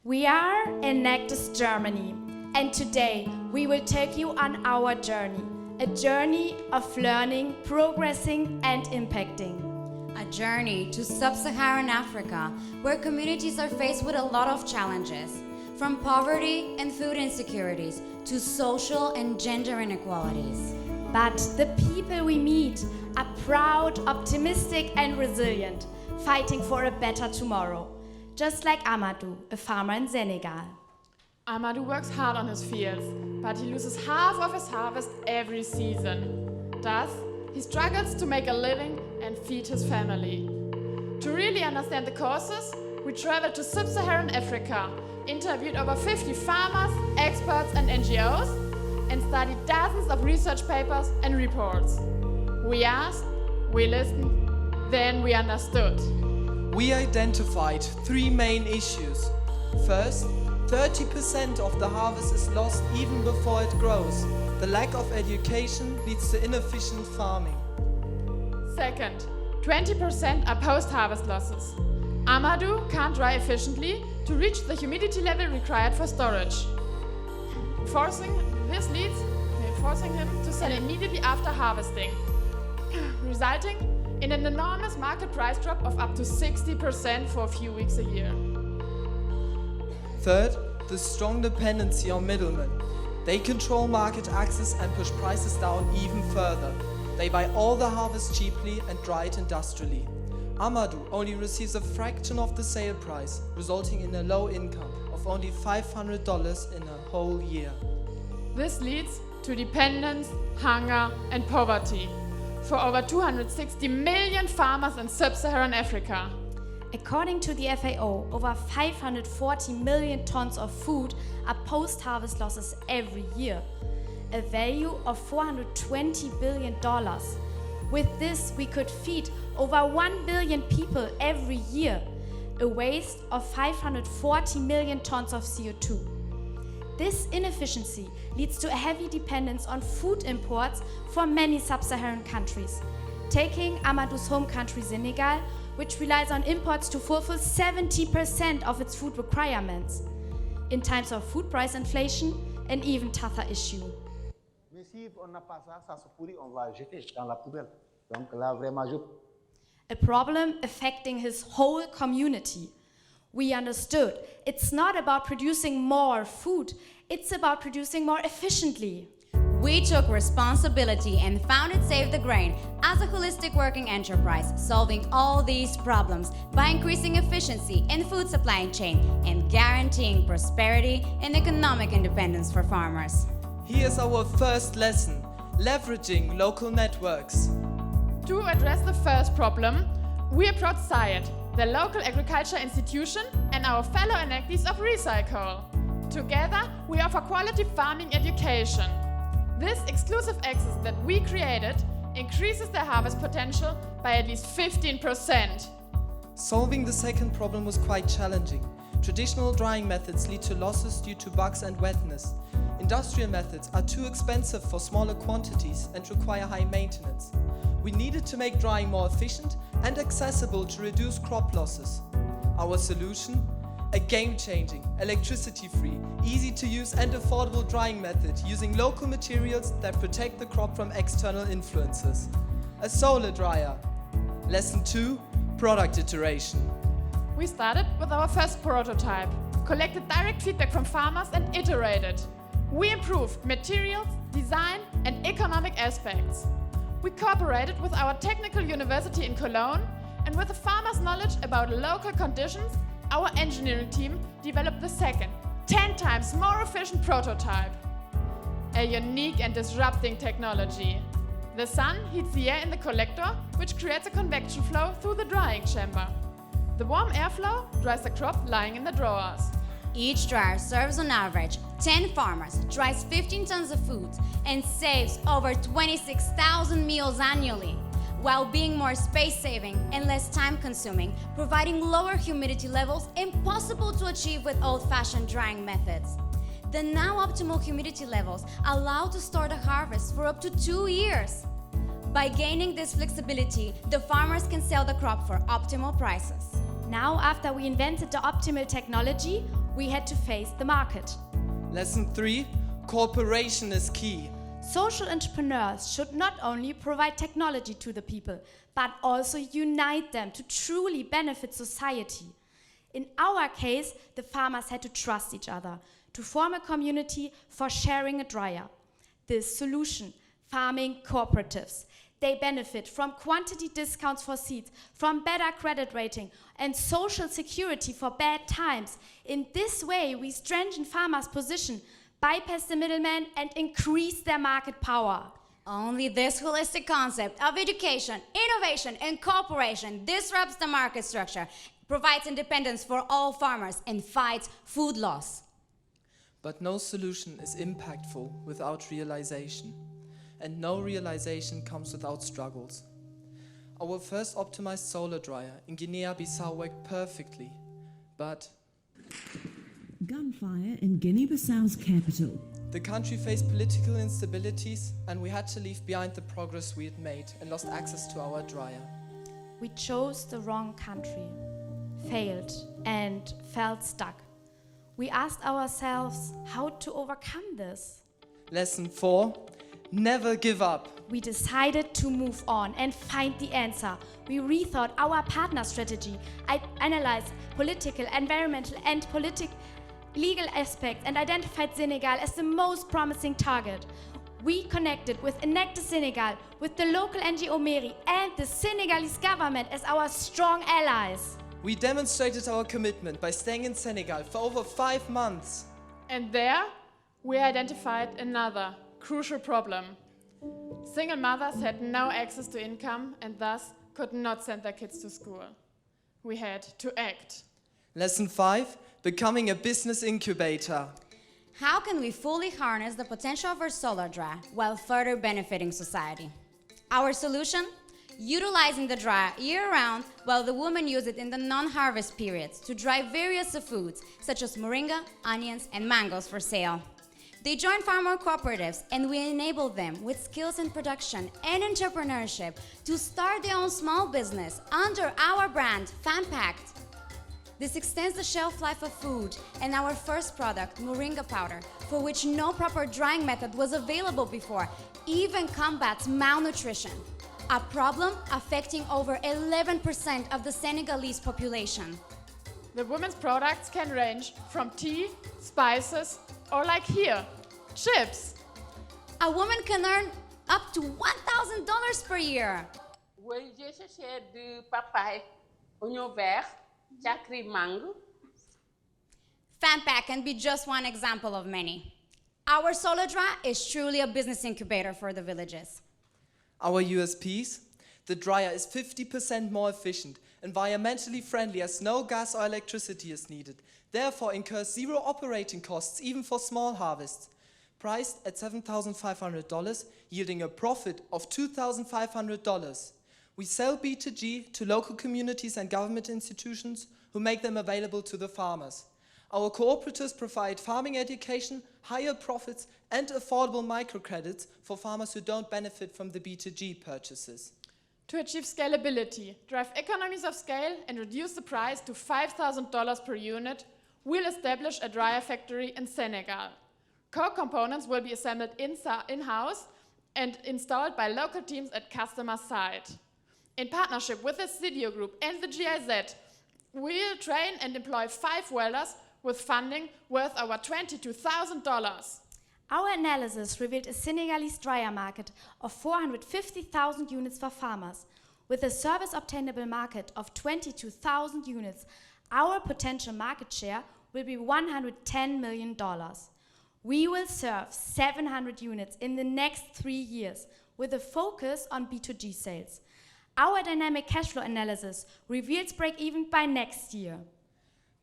We are Enactus Germany, and today we will take you on our journey. A journey of learning, progressing, and impacting. A journey to sub-Saharan Africa, where communities are faced with a lot of challenges, from poverty and food insecurities to social and gender inequalities. But the people we meet are proud, optimistic, and resilient, fighting for a better tomorrow. Just like Amadou, a farmer in Senegal. Amadou works hard on his fields, but he loses half of his harvest every season. Thus, he struggles to make a living and feed his family. To really understand the causes, we traveled to sub-Saharan Africa, interviewed over 50 farmers, experts and NGOs, and studied dozens of research papers and reports. We asked, we listened, then we understood. We identified three main issues. First, 30% of the harvest is lost even before it grows. The lack of education leads to inefficient farming. Second, 20% are post-harvest losses. Amadou can't dry efficiently to reach the humidity level required for storage. Forcing him to sell immediately after harvesting, resulting in an enormous market price drop of up to 60% for a few weeks a year. Third, the strong dependency on middlemen. They control market access and push prices down even further. They buy all the harvest cheaply and dry it industrially. Amadou only receives a fraction of the sale price, resulting in a low income of only $500 in a whole year. This leads to dependence, hunger, and poverty for over 260 million farmers in sub-Saharan Africa. According to the FAO, over 540 million tons of food are post-harvest losses every year, a value of $420 billion. With this, we could feed over 1 billion people every year, a waste of 540 million tons of CO2. This inefficiency leads to a heavy dependence on food imports for many sub-Saharan countries. Taking Amadou's home country Senegal, which relies on imports to fulfill 70% of its food requirements. In times of food price inflation, an even tougher issue. Mais si on n'a pas ça, ça se pourrit, on va jeter dans la poubelle. Donc là, vraiment, A problem affecting his whole community. We understood it's not about producing more food, it's about producing more efficiently. We took responsibility and founded Save the Grain as a holistic working enterprise, solving all these problems by increasing efficiency in food supply chain and guaranteeing prosperity and economic independence for farmers. Here's our first lesson, leveraging local networks. To address the first problem, we approached SIAT, the local agriculture institution, and our fellow enactees of Recycle. Together, we offer quality farming education. This exclusive access that we created increases their harvest potential by at least 15%. Solving the second problem was quite challenging. Traditional drying methods lead to losses due to bugs and wetness. Industrial methods are too expensive for smaller quantities and require high maintenance. We needed to make drying more efficient and accessible to reduce crop losses. Our solution? A game-changing, electricity-free, easy-to-use and affordable drying method using local materials that protect the crop from external influences. A solar dryer. Lesson 2, product iteration. We started with our first prototype, collected direct feedback from farmers and iterated. We improved materials, design and economic aspects. We cooperated with our technical university in Cologne, and with the farmers' knowledge about local conditions, our engineering team developed the second, 10 times more efficient prototype. A unique and disrupting technology. The sun heats the air in the collector, which creates a convection flow through the drying chamber. The warm airflow dries the crop lying in the drawers. Each dryer serves on average 10 farmers, dries 15 tons of food, and saves over 26,000 meals annually, while being more space-saving and less time-consuming, providing lower humidity levels impossible to achieve with old-fashioned drying methods. The now optimal humidity levels allow to store the harvest for up to 2 years. By gaining this flexibility, the farmers can sell the crop for optimal prices. Now, after we invented the optimal technology, we had to face the market. Lesson 3, cooperation is key. Social entrepreneurs should not only provide technology to the people, but also unite them to truly benefit society. In our case, the farmers had to trust each other, to form a community for sharing a dryer. This solution, farming cooperatives. They benefit from quantity discounts for seeds, from better credit rating, and social security for bad times. In this way, we strengthen farmers' position, bypass the middlemen, and increase their market power. Only this holistic concept of education, innovation, and cooperation disrupts the market structure, provides independence for all farmers, and fights food loss. But no solution is impactful without realization. And no realization comes without struggles. Our first optimized solar dryer in Guinea-Bissau worked perfectly, but gunfire in Guinea-Bissau's capital. the country faced political instabilities and we had to leave behind the progress we had made and lost access to our dryer. We chose the wrong country, failed, and felt stuck. We asked ourselves how to overcome this. Lesson 4, never give up. We decided to move on and find the answer. We rethought our partner strategy. I analyzed political, environmental, and legal aspects and identified Senegal as the most promising target. We connected with Enactus Senegal, with the local NGO Mairie, and the Senegalese government as our strong allies. We demonstrated our commitment by staying in Senegal for over 5 months. And there, we identified another crucial problem. Single mothers had no access to income and thus could not send their kids to school. We had to act. Lesson 5, becoming a business incubator. How can we fully harness the potential of our solar dryer while further benefiting society? Our solution? Utilizing the dryer year-round while the women use it in the non-harvest periods to dry various foods such as moringa, onions, and mangoes for sale. They join farmer cooperatives and we enable them with skills in production and entrepreneurship to start their own small business under our brand, FanPacked. This extends the shelf life of food and our first product, moringa powder, for which no proper drying method was available before, even combats malnutrition, a problem affecting over 11% of the Senegalese population. The women's products can range from tea, spices, or like here, chips. A woman can earn up to $1,000 per year. Oui, j'ai cherché du papaye, oignon vert, jacquerie mangue. FanPack can be just one example of many. Our solar dryer is truly a business incubator for the villages. Our USPs? The dryer is 50% more efficient, environmentally friendly as no gas or electricity is needed, therefore incurs zero operating costs even for small harvests. Priced at $7,500, yielding a profit of $2,500. We sell B2G to local communities and government institutions who make them available to the farmers. Our cooperatives provide farming education, higher profits, and affordable microcredits for farmers who don't benefit from the B2G purchases. To achieve scalability, drive economies of scale, and reduce the price to $5,000 per unit, we'll establish a dryer factory in Senegal. Core components will be assembled in-house and installed by local teams at customer site. In partnership with the Studio Group and the GIZ, we'll train and employ 5 welders with funding worth over $22,000. Our analysis revealed a Senegalese dryer market of 450,000 units for farmers. With a service obtainable market of 22,000 units, our potential market share will be $110 million. We will serve 700 units in the next 3 years with a focus on B2G sales. Our dynamic cash flow analysis reveals break-even by next year.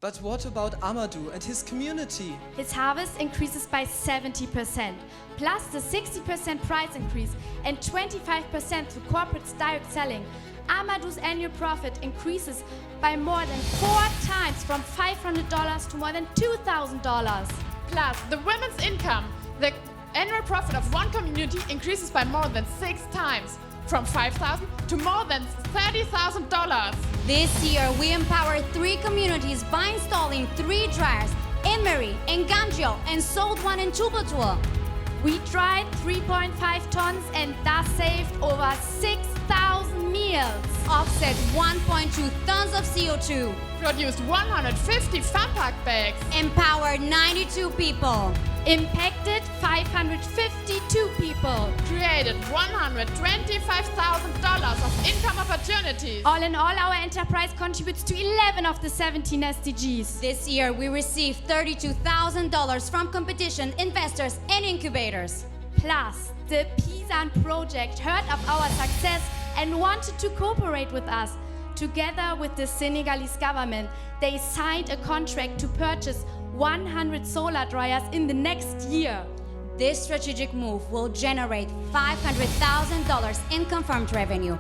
But what about Amadou and his community? His harvest increases by 70%, plus the 60% price increase and 25% through corporate direct selling. Amadou's annual profit increases by more than 4 times, from $500 to more than $2,000. Plus, the women's income, the annual profit of one community increases by more than 6 times, from $5,000 to more than $30,000. This year, we empower 3 communities by installing 3 dryers in Mary, in Ganjo, and sold one in Tubatul. We dried 3.5 tons and thus saved over 6,000 meals. Offset 1.2 tons of CO2. Produced 150 FAMPAC bags. Empowered 92 people. Impacted 552 people. Created $125,000 of income opportunities. All in all, our enterprise contributes to 11 of the 17 SDGs. This year, we received $32,000 from competition, investors, and incubators. Plus, the Pisan project heard of our success and wanted to cooperate with us. Together with the Senegalese government, they signed a contract to purchase 100 solar dryers in the next year. This strategic move will generate $500,000 in confirmed revenue,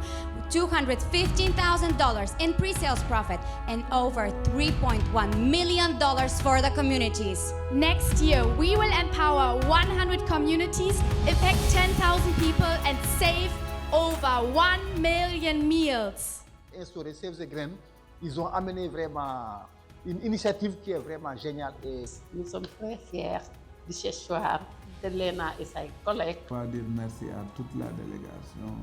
$215,000 in pre-sales profit, and over $3.1 million for the communities. Next year, we will empower 100 communities, impact 10,000 people, and save over 1 million meals. Et sur les Save the Grain, ils ont amené vraiment une initiative qui est vraiment géniale. Et Nous sommes très fiers de ce soir de Lena et ses collègues. Je dois dire merci à toute la délégation.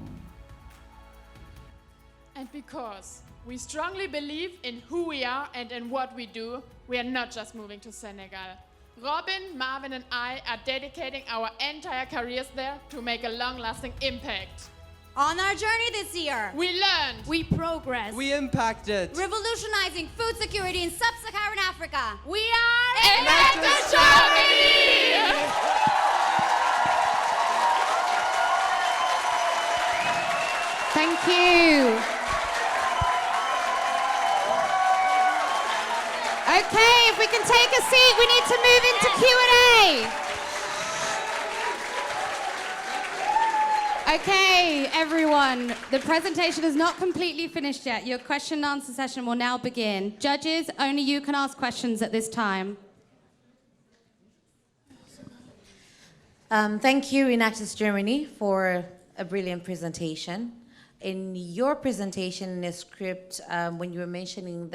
And because we strongly believe in who we are and in what we do, we are not just moving to Senegal. Robin, Marvin, and I are dedicating our entire careers there to make a long-lasting impact. On our journey this year, We learned. We progress. We impacted. revolutionizing food security in sub-Saharan Africa. We are Enactus Germany! Thank you. Okay, if we can take a seat, we need to move into Q&A. Okay, everyone, the presentation is not completely finished yet. Your question and answer session will now begin. Judges, only you can ask questions at this time. Thank you, Enactus Germany, for a brilliant presentation. In your presentation in the script, when you were mentioning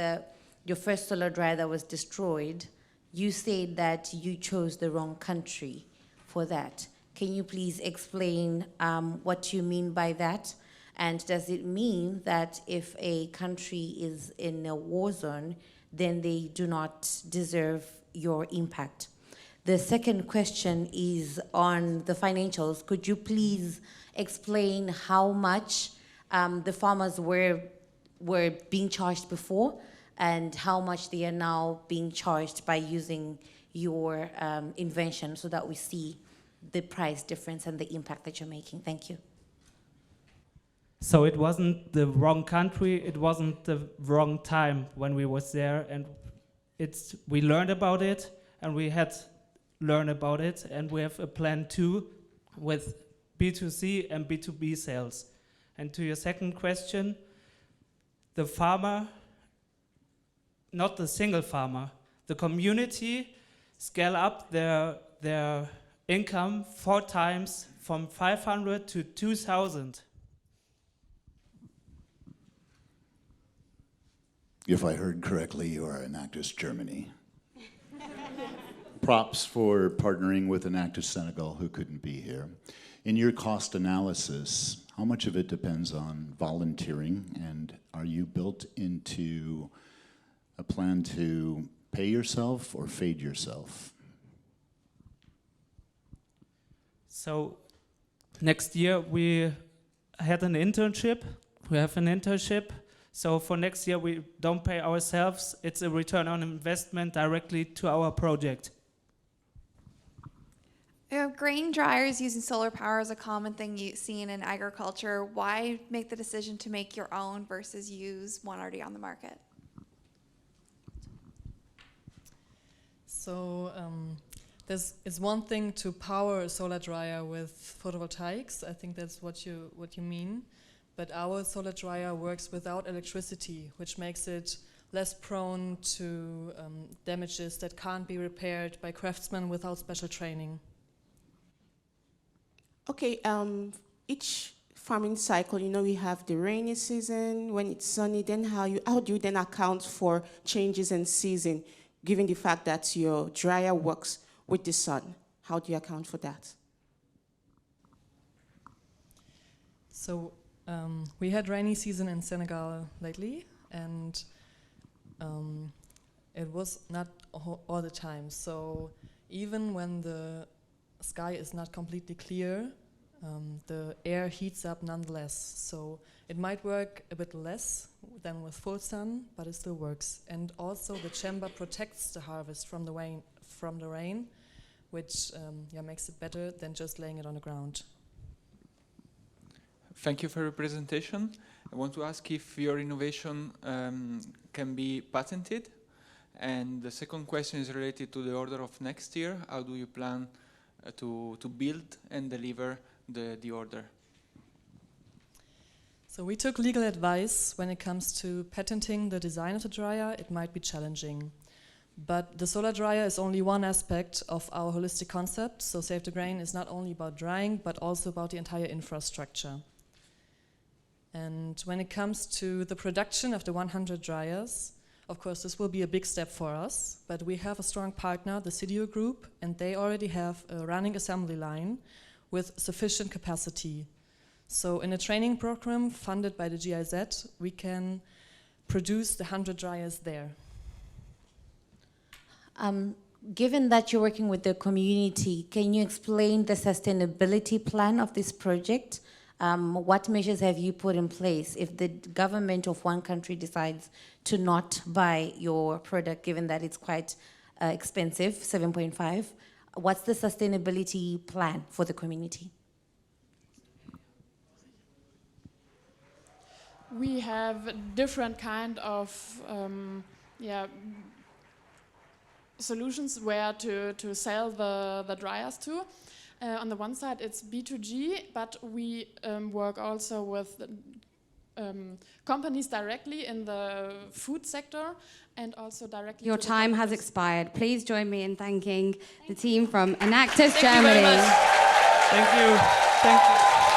your first solar dryer that was destroyed, you said that you chose the wrong country for that. Can you please explain what you mean by that? And does it mean that if a country is in a war zone, then they do not deserve your impact? The second question is on the financials. Could you please explain how much the farmers were being charged before and how much they are now being charged by using your invention so that we see the price difference and the impact that you're making? Thank you. So it wasn't the wrong country, it wasn't the wrong time when we was there, and we learned about it, and we had learned about it, and we have a plan too with B2C and B2B sales. And to your second question, the farmer, not the single farmer, the community scale up their income 4 times from 500 to 2,000. If I heard correctly, you are Enactus Germany. Props for partnering with Enactus Senegal, who couldn't be here. In your cost analysis, how much of it depends on volunteering, and are you built into a plan to pay yourself or fade yourself? So next year we had an internship. We have an internship. So for next year we don't pay ourselves. It's a return on investment directly to our project. Grain dryers using solar power is a common thing seen in agriculture. Why make the decision to make your own versus use one already on the market? So it's one thing to power a solar dryer with photovoltaics. I think that's what you mean. But our solar dryer works without electricity, which makes it less prone to damages that can't be repaired by craftsmen without special training. Okay, each farming cycle, we have the rainy season, when it's sunny, then how do you then account for changes in season? given the fact that your dryer works with the sun? How do you account for that? So we had rainy season in Senegal lately, and it was not all the time. So even when the sky is not completely clear, the air heats up nonetheless. So it might work a bit less than with full sun, but it still works. And also the chamber protects the harvest from the rain, which makes it better than just laying it on the ground. Thank you for your presentation. I want to ask if your innovation can be patented. And the second question is related to the order of next year. How do you plan to build and deliver the order? So we took legal advice when it comes to patenting the design of the dryer. It might be challenging. But the solar dryer is only one aspect of our holistic concept. So Save the Grain is not only about drying, but also about the entire infrastructure. And when it comes to the production of the 100 dryers, of course, this will be a big step for us, but we have a strong partner, the CDU Group, and they already have a running assembly line with sufficient capacity. So in a training program funded by the GIZ, we can produce the 100 dryers there. Given that you're working with the community, can you explain the sustainability plan of this project? What measures have you put in place if the government of one country decides to not buy your product, given that it's quite expensive, 7.5? What's the sustainability plan for the community? We have different kind of solutions where to sell the dryers to. On the one side, it's B2G, but we work also with companies directly in the food sector and also directly. Your to time the has companies. expired. Please join me in thanking the team from Enactus, Thank you very Germany. much. Thank you. Thank you.